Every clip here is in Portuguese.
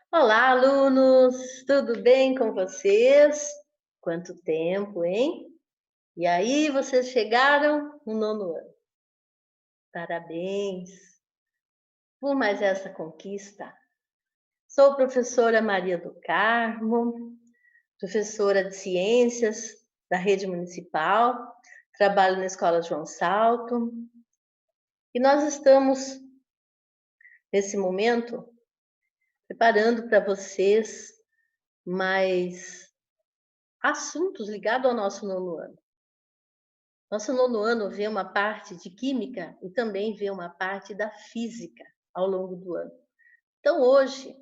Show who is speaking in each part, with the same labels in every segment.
Speaker 1: Olá, alunos! Tudo bem com vocês? Quanto tempo, hein? E aí, vocês chegaram no nono ano. Parabéns por mais essa conquista. Sou professora Maria do Carmo, professora de Ciências da Rede Municipal, trabalho na Escola João Salto, e nós estamos, nesse momento, preparando para vocês mais assuntos ligados ao nosso nono ano. Nosso nono ano vê uma parte de química e também vê uma parte da física ao longo do ano. Então, hoje,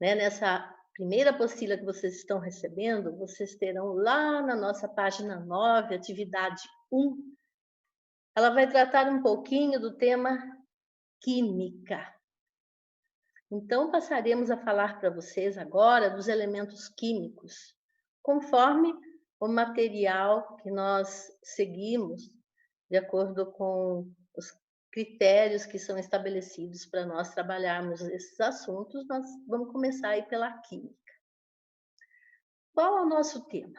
Speaker 1: né, nessa primeira apostila que vocês estão recebendo, vocês terão lá na nossa página 9, atividade 1, ela vai tratar um pouquinho do tema química. Então, passaremos a falar para vocês agora dos elementos químicos, conforme o material que nós seguimos, de acordo com os critérios que são estabelecidos para nós trabalharmos esses assuntos. Nós vamos começar aí pela química. Qual é o nosso tema?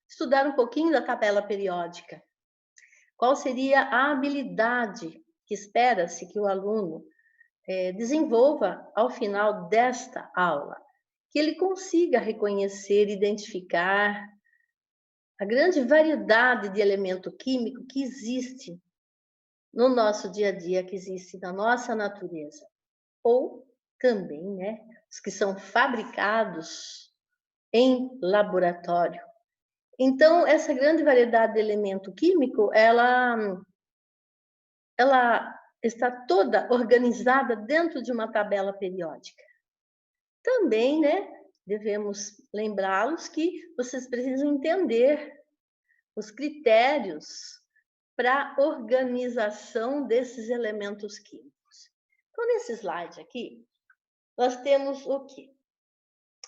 Speaker 1: Estudar um pouquinho da tabela periódica. Qual seria a habilidade que espera-se que o aluno desenvolva ao final desta aula? Que ele consiga reconhecer, identificar a grande variedade de elemento químico que existe no nosso dia a dia, que existe na nossa natureza. Ou também, né, os que são fabricados em laboratório. Então, essa grande variedade de elemento químico, ela está toda organizada dentro de uma tabela periódica. Também, né, devemos lembrá-los que vocês precisam entender os critérios para a organização desses elementos químicos. Então, nesse slide aqui, nós temos o quê?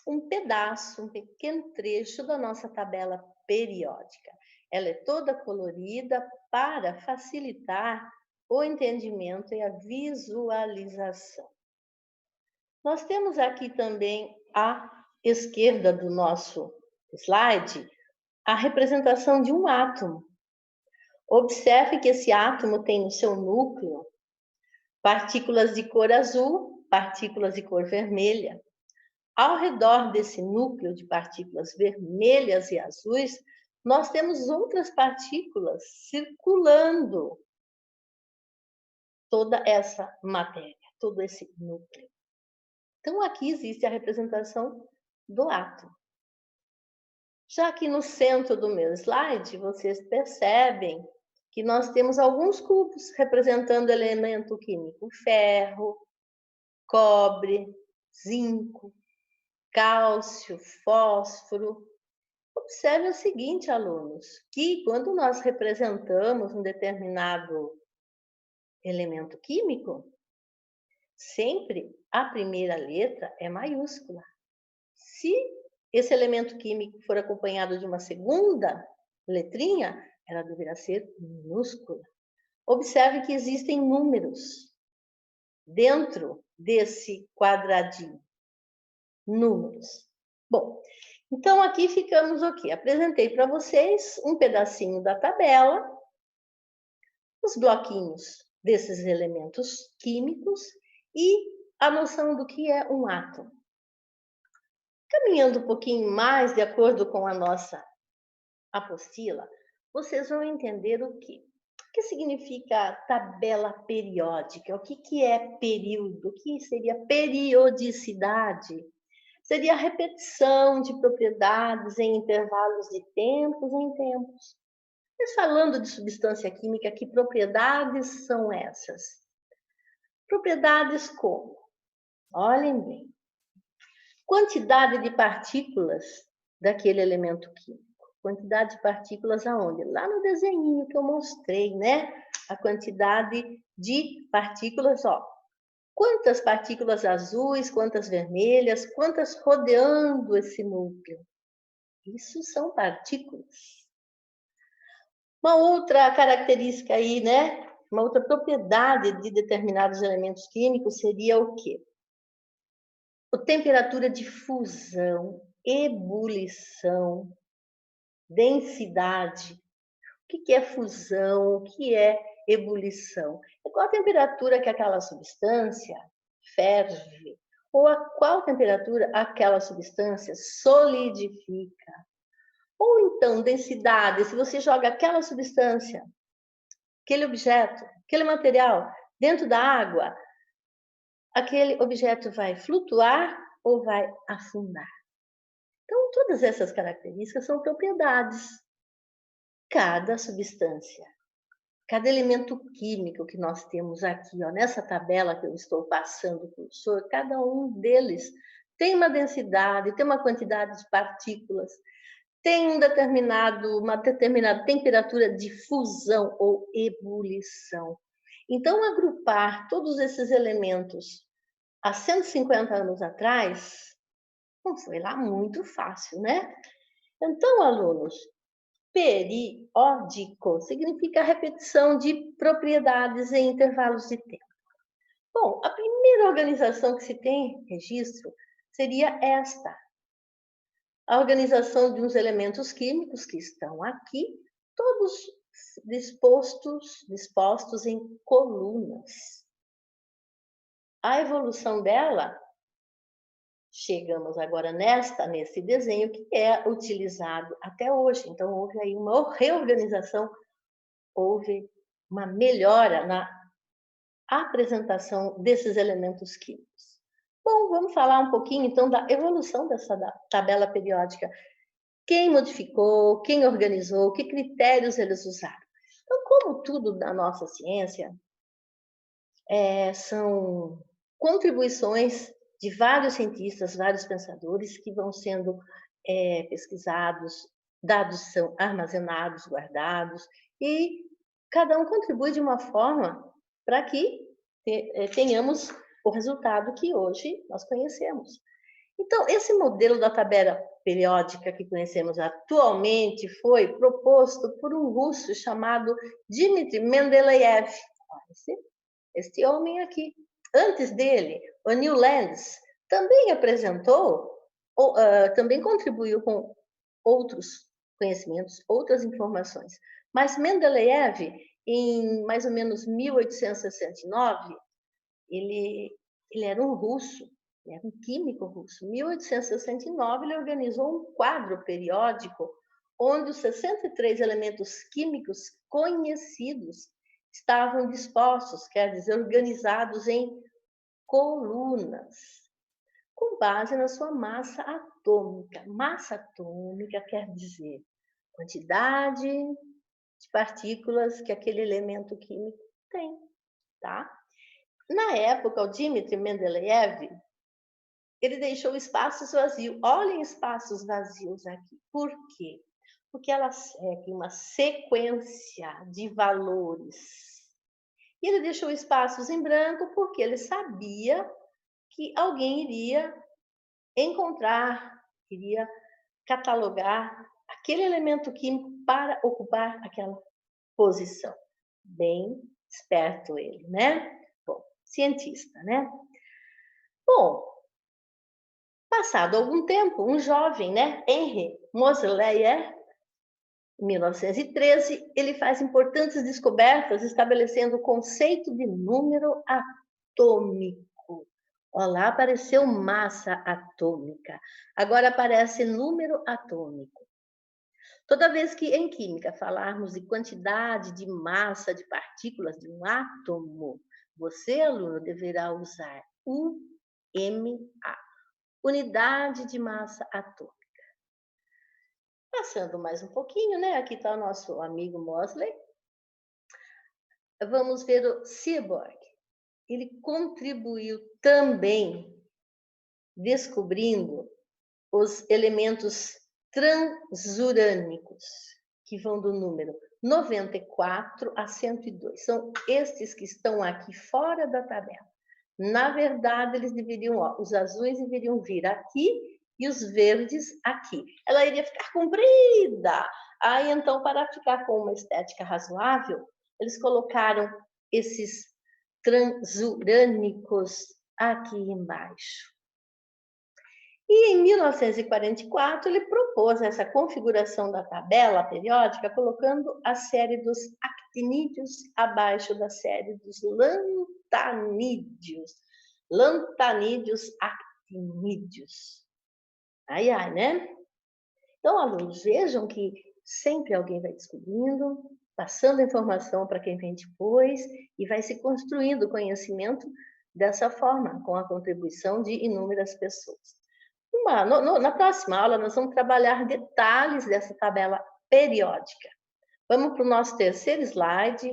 Speaker 1: Um pedaço, um pequeno trecho da nossa tabela periódica. Ela é toda colorida para facilitar o entendimento e a visualização. Nós temos aqui também à esquerda do nosso slide a representação de um átomo. Observe que esse átomo tem no seu núcleo partículas de cor azul, partículas de cor vermelha. Ao redor desse núcleo de partículas vermelhas e azuis, nós temos outras partículas circulando toda essa matéria, todo esse núcleo. Então, aqui existe a representação do átomo. Já aqui no centro do meu slide, vocês percebem que nós temos alguns cubos representando elemento químico: ferro, cobre, zinco, cálcio, fósforo. Observe o seguinte, alunos, que quando nós representamos um determinado elemento químico, sempre a primeira letra é maiúscula. Se esse elemento químico for acompanhado de uma segunda letrinha, ela deverá ser minúscula. Observe que existem números dentro desse quadradinho. Números. Bom, então aqui ficamos o quê? Apresentei para vocês um pedacinho da tabela, os bloquinhos desses elementos químicos e a noção do que é um átomo. Caminhando um pouquinho mais de acordo com a nossa apostila, vocês vão entender o quê? O que significa tabela periódica? O que é período? O que seria periodicidade? Seria a repetição de propriedades em intervalos de tempos em tempos. Mas falando de substância química, que propriedades são essas? Propriedades como? Olhem bem. Quantidade de partículas daquele elemento químico. Quantidade de partículas aonde? Lá no desenhinho que eu mostrei, né? A quantidade de partículas, ó. Quantas partículas azuis, quantas vermelhas, quantas rodeando esse núcleo? Isso são partículas. Uma outra característica aí, né? Uma outra propriedade de determinados elementos químicos seria o quê? temperatura de fusão, ebulição, densidade. O que é fusão? O que é ebulição? É qual a temperatura que aquela substância ferve, ou a qual temperatura aquela substância solidifica. Ou então, densidade, se você joga aquela substância, aquele objeto, aquele material dentro da água, aquele objeto vai flutuar ou vai afundar. Então, todas essas características são propriedades. Cada substância, cada elemento químico que nós temos aqui, ó, nessa tabela que eu estou passando para o professor, cada um deles tem uma densidade, tem uma quantidade de partículas, tem uma determinada temperatura de fusão ou ebulição. Então, agrupar todos esses elementos há 150 anos atrás não foi lá muito fácil, né? Então, alunos, periódico significa repetição de propriedades em intervalos de tempo. Bom, a primeira organização que se tem registro seria esta: a organização de uns elementos químicos que estão aqui, todos dispostos em colunas. A evolução dela, chegamos agora nesse desenho que é utilizado até hoje. Então, houve aí uma reorganização, houve uma melhora na apresentação desses elementos químicos. Bom, vamos falar um pouquinho então da evolução dessa tabela periódica. Quem modificou, quem organizou, que critérios eles usaram. Então, como tudo da nossa ciência, são contribuições de vários cientistas, vários pensadores que vão sendo pesquisados, dados são armazenados, guardados, e cada um contribui de uma forma para que tenhamos o resultado que hoje nós conhecemos. Então, esse modelo da tabela periódica que conhecemos atualmente foi proposto por um russo chamado Dmitry Mendeleev. Este homem aqui. Antes dele, o Newlands também apresentou, também contribuiu com outros conhecimentos, outras informações. Mas Mendeleev, em mais ou menos 1869, ele era um russo, era um químico russo. Em 1869, ele organizou um quadro periódico onde os 63 elementos químicos conhecidos estavam dispostos, quer dizer, organizados em colunas, com base na sua massa atômica. Massa atômica quer dizer quantidade de partículas que aquele elemento químico tem, tá? Na época, o Dmitry Mendeleev, ele deixou espaços vazios. Olhem espaços vazios aqui. Por quê? Porque ela segue uma sequência de valores. E ele deixou espaços em branco porque ele sabia que alguém iria encontrar, iria catalogar aquele elemento químico para ocupar aquela posição. Bem esperto ele, né? Bom, cientista, né? Bom, passado algum tempo, um jovem, né, Henry Moseley, em 1913, ele faz importantes descobertas estabelecendo o conceito de número atômico. Olha lá, apareceu massa atômica. Agora aparece número atômico. Toda vez que em química falarmos de quantidade de massa de partículas de um átomo, você, aluno, deverá usar UMA, unidade de massa atômica. Passando mais um pouquinho, né? Aqui está o nosso amigo Moseley. Vamos ver o Seaborg. Ele contribuiu também descobrindo os elementos transurânicos, que vão do número 94 a 102. São estes que estão aqui fora da tabela. Na verdade, eles deveriam, os azuis deveriam vir aqui e os verdes aqui. Ela iria ficar comprida. Aí, então, para ficar com uma estética razoável, eles colocaram esses transurânicos aqui embaixo. E em 1944 ele propôs essa configuração da tabela periódica, colocando a série dos actinídeos abaixo da série dos lantanídeos. Lantanídeos actinídeos. Ai, ai, né? Então, alunos, vejam que sempre alguém vai descobrindo, passando informação para quem vem depois e vai se construindo o conhecimento dessa forma, com a contribuição de inúmeras pessoas. Na próxima aula, nós vamos trabalhar detalhes dessa tabela periódica. Vamos para o nosso terceiro slide.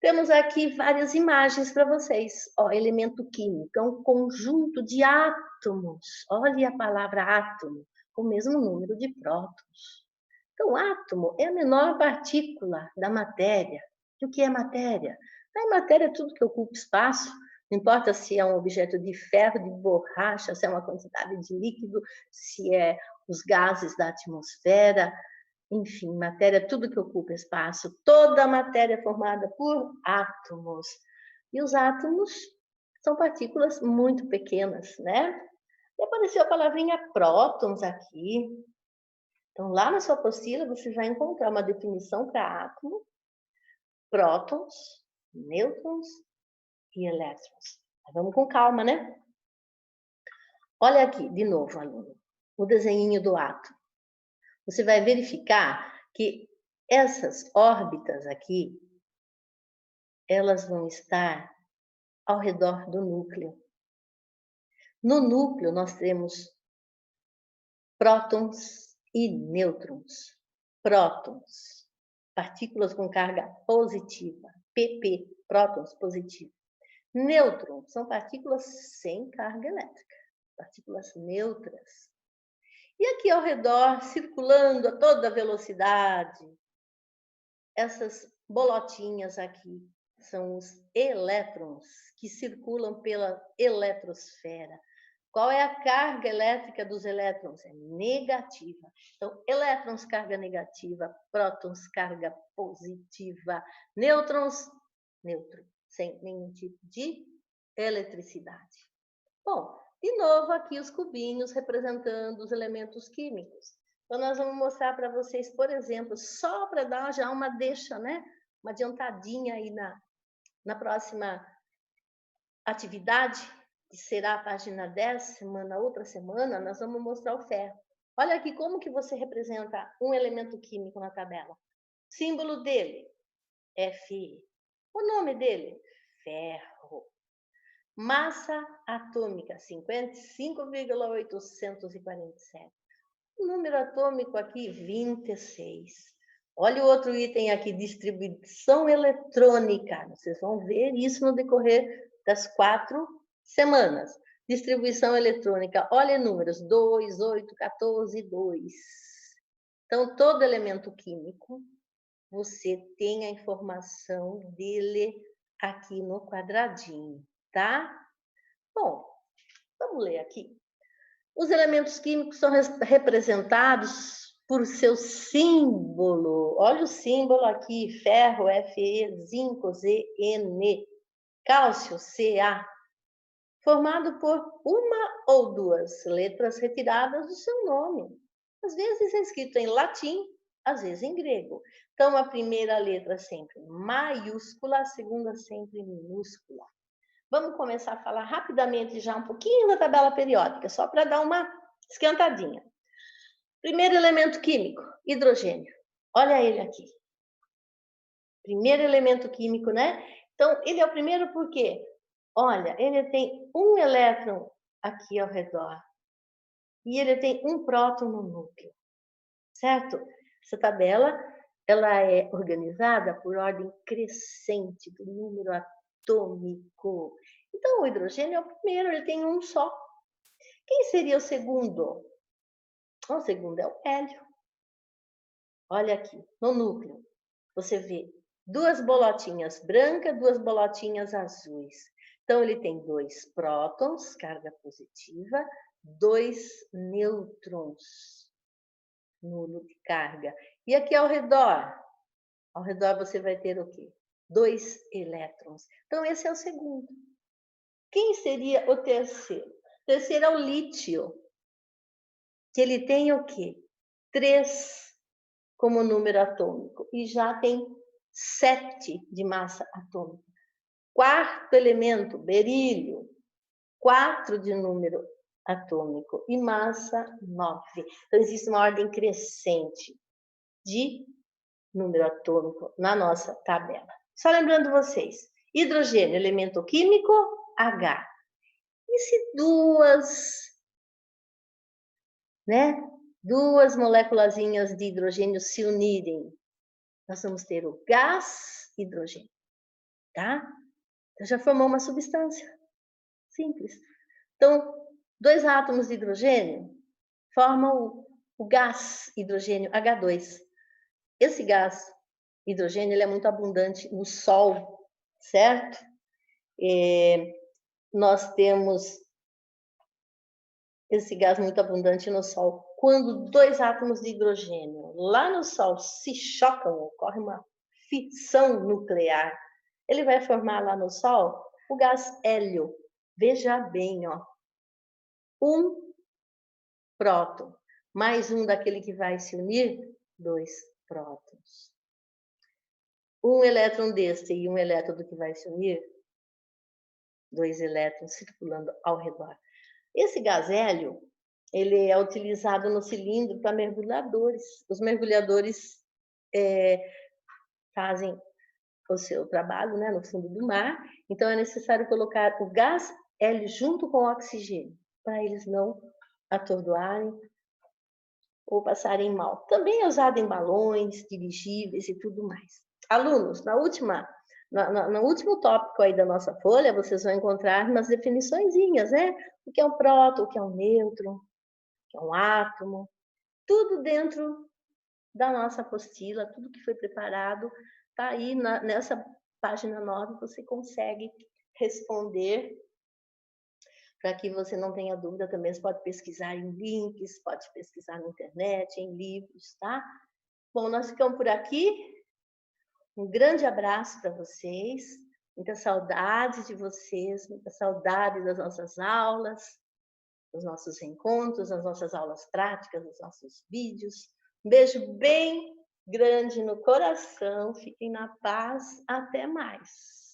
Speaker 1: Temos aqui várias imagens para vocês. Ó, elemento químico é um conjunto de átomos. Olhe a palavra átomo, com o mesmo número de prótons. Então, átomo é a menor partícula da matéria. E o que é matéria? A matéria é tudo que ocupa espaço. Não importa se é um objeto de ferro, de borracha, se é uma quantidade de líquido, se é os gases da atmosfera. Enfim, matéria é tudo que ocupa espaço. Toda a matéria é formada por átomos. E os átomos são partículas muito pequenas, né? E apareceu a palavrinha prótons aqui. Então, lá na sua apostila, você vai encontrar uma definição para átomo, prótons, nêutrons e elétrons. Mas vamos com calma, né? Olha aqui, de novo, aluno, o desenhinho do átomo. Você vai verificar que essas órbitas aqui, elas vão estar ao redor do núcleo. No núcleo, nós temos prótons e nêutrons. Prótons, partículas com carga positiva. PP, prótons positivos. Nêutrons são partículas sem carga elétrica, partículas neutras. E aqui ao redor, circulando a toda velocidade, essas bolotinhas aqui são os elétrons que circulam pela eletrosfera. Qual é a carga elétrica dos elétrons? É negativa. Então, elétrons, carga negativa, prótons, carga positiva, nêutrons, neutro, sem nenhum tipo de eletricidade. Bom, de novo aqui os cubinhos representando os elementos químicos. Então, nós vamos mostrar para vocês, por exemplo, só para dar já uma deixa, né? Uma adiantadinha aí na próxima atividade, que será a página 10, outra semana, nós vamos mostrar o ferro. Olha aqui como que você representa um elemento químico na tabela. Símbolo dele, Fe. O nome dele, ferro. Massa atômica, 55,847. O número atômico aqui, 26. Olha o outro item aqui, distribuição eletrônica. Vocês vão ver isso no decorrer das 4 semanas. Distribuição eletrônica, olha números, 2, 8, 14, 2. Então, todo elemento químico, você tem a informação dele aqui no quadradinho, tá? Bom, vamos ler aqui. Os elementos químicos são representados por seu símbolo. Olha o símbolo aqui, ferro, Fe, zinco, Zn, cálcio, Ca, formado por uma ou duas letras retiradas do seu nome. Às vezes é escrito em latim, às vezes em grego. Então, a primeira letra sempre maiúscula, a segunda sempre minúscula. Vamos começar a falar rapidamente já um pouquinho da tabela periódica, só para dar uma esquentadinha. Primeiro elemento químico, hidrogênio. Olha ele aqui. Primeiro elemento químico, né? Então, ele é o primeiro por quê? Olha, ele tem um elétron aqui ao redor. E ele tem um próton no núcleo. Certo? Essa tabela, ela é organizada por ordem crescente do número atômico. Então, o hidrogênio é o primeiro, ele tem um só. Quem seria o segundo? O segundo é o hélio. Olha aqui, no núcleo, você vê 2 bolotinhas brancas, 2 bolotinhas azuis. Então, ele tem 2 prótons, carga positiva, 2 nêutrons, nulo de carga. E aqui ao redor você vai ter o quê? 2 elétrons. Então, esse é o segundo. Quem seria o terceiro? O terceiro é o lítio. que ele tem o quê? 3 como número atômico e já tem 7 de massa atômica. Quarto elemento, berílio, 4 de número atômico e massa 9. Então, existe uma ordem crescente de número atômico na nossa tabela. Só lembrando vocês, hidrogênio, elemento químico, H. E se duas moléculazinhas de hidrogênio se unirem, nós vamos ter o gás hidrogênio, tá? Então, já formou uma substância. Simples. Então, 2 átomos de hidrogênio formam o gás hidrogênio H2. Esse gás hidrogênio ele é muito abundante no Sol, certo? Nós temos esse gás muito abundante no Sol. Quando 2 átomos de hidrogênio lá no Sol se chocam, ocorre uma fissão nuclear, ele vai formar lá no Sol o gás hélio. Veja bem, ó. Um próton, mais um daquele que vai se unir, 2 prótons. Um elétron deste e um elétron do que vai se unir, 2 elétrons circulando ao redor. Esse gás hélio, ele é utilizado no cilindro para mergulhadores. Os mergulhadores fazem o seu trabalho, né, no fundo do mar. Então, é necessário colocar o gás hélio junto com o oxigênio, para eles não atordoarem ou passarem mal. Também é usado em balões, dirigíveis e tudo mais. Alunos, no último tópico aí da nossa folha, vocês vão encontrar umas definiçõezinhas, né? O que é um próton, o que é um nêutron, o que é um átomo. Tudo dentro da nossa apostila, tudo que foi preparado, tá aí nessa página 9, você consegue responder. Para que você não tenha dúvida também, você pode pesquisar em links, pode pesquisar na internet, em livros, tá? Bom, nós ficamos por aqui. Um grande abraço para vocês. Muitas saudades de vocês, muita saudade das nossas aulas, dos nossos encontros, das nossas aulas práticas, dos nossos vídeos. Um beijo bem grande no coração. Fiquem na paz. Até mais.